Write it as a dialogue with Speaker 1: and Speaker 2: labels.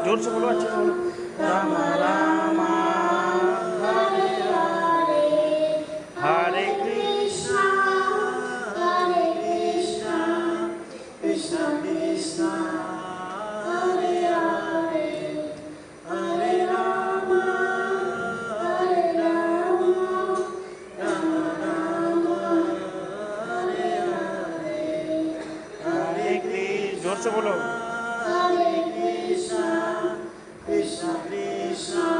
Speaker 1: जोर से बोलो, अच्छे से बोलो। राम राम हरे हरे, हरे कृष्णा कृष्णा कृष्णा हरे हरे, हरे राम राम राम हरे हरे, हरे कृष्णा। जोर से बोलो। हरे कृष्णा कृष्णा कृष्णा